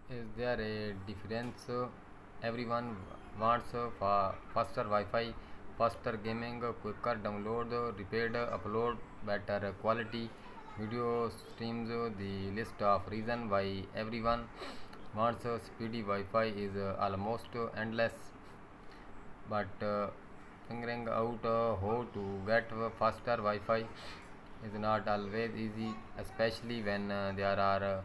Is there a difference? Everyone wants faster Wi-Fi, faster gaming, quicker download, rapid upload, better quality video streams. The list of reason why everyone wants speedy Wi-Fi is almost endless. But figuring out how to get faster Wi-Fi is not always easy, especially when there are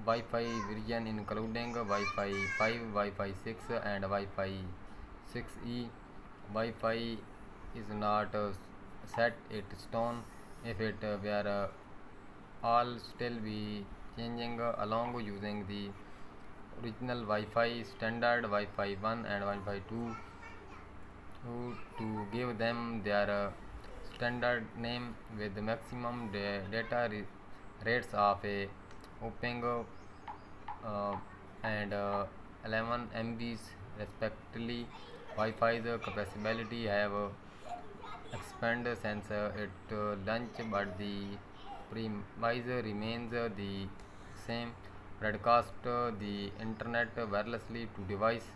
Wi-Fi version including Wi-Fi 5, Wi-Fi 6 and Wi-Fi 6E. Wi-Fi is not set in stone. If it were all still be changing along using the original Wi-Fi standard Wi-Fi 1 and Wi-Fi 2 to give them their standard name with the maximum data rates of a open and 11 MBs respectively. Wi-Fi's capability have expanded since it launch, but the premise remains the same: broadcast the internet wirelessly to device.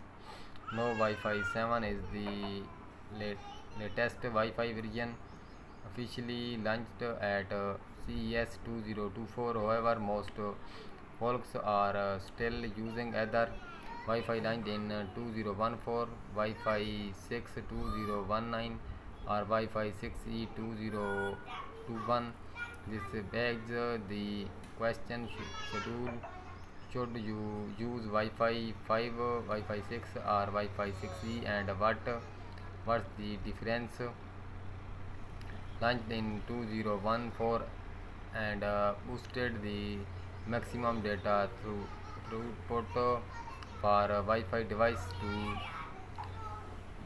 No, Wi-Fi 7 is the latest Wi-Fi version, officially launched at CES 2024. However, most folks are still using either Wi-Fi launched in 2014, Wi-Fi 6 2019, or Wi-Fi 6E 2021. This begs the question: should you use Wi-Fi 5, Wi-Fi 6, or Wi-Fi 6E, and what's the difference? Launched in 2014 and boosted the maximum data throughput for Wi-Fi device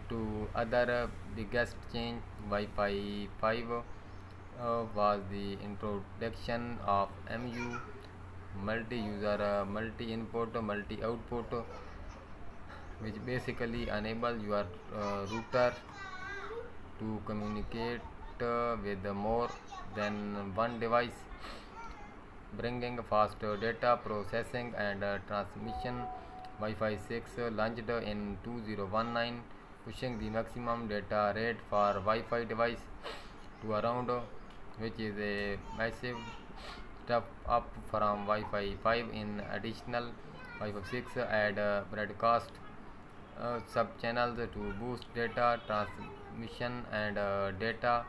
to other biggest change. Wi-Fi 5 was the introduction of MU, multi-user, multi-input, multi-output, which basically enable your router to communicate with more than one device, bringing faster data processing and transmission. Wi-Fi 6 launched in 2019, pushing the maximum data rate for Wi-Fi device to around, which is a massive step up from Wi-Fi 5. In additional, Wi-Fi 6 add broadcast sub-channels to boost data transmission and data.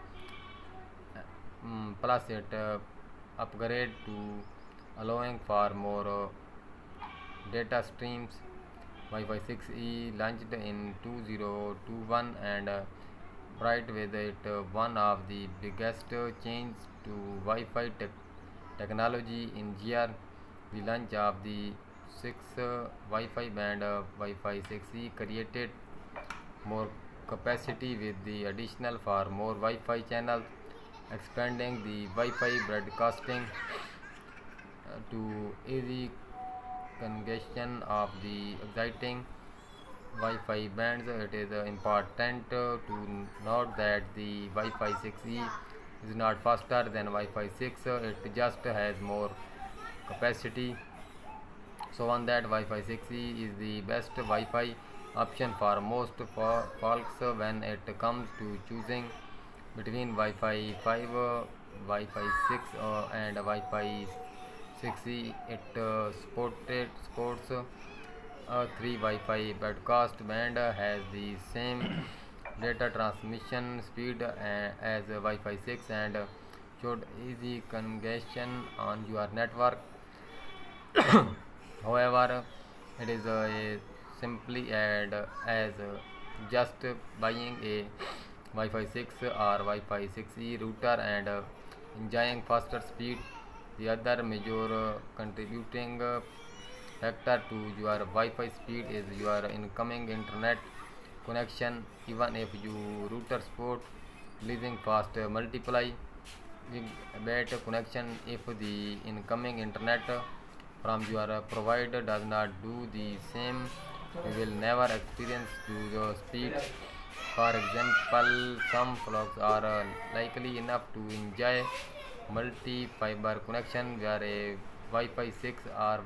Plus, it upgrade to allowing for more data streams. Wi-Fi 6E launched in 2021 and brought with it one of the biggest change to Wi-Fi technology in year. The launch of the 6 Wi-Fi band Wi-Fi 6E created more capacity with the additional for more Wi-Fi channels, expanding the Wi-Fi broadcasting to easy congestion of the exciting Wi-Fi bands. It is important to note that the Wi-Fi 6E is not faster than Wi-Fi 6. It just has more capacity. So on that, Wi-Fi 6E is the best Wi-Fi option for most folks when it comes to choosing between Wi-Fi 5, Wi-Fi 6 and Wi-Fi 6E. It supports 3 Wi-Fi broadcast band, has the same data transmission speed as Wi-Fi 6 and should easy congestion on your network. However, it is simply add as just buying a Wi-Fi 6 or Wi-Fi 6E router and enjoying faster speed. The other major contributing factor to your Wi-Fi speed is your incoming internet connection. Even if your router support blazing fast multiply gigabit connection, if the incoming internet from your provider does not do the same, you will never experience the speed. For example, some folks are likely enough to enjoy multi-fiber connection where a Wi-Fi 6 or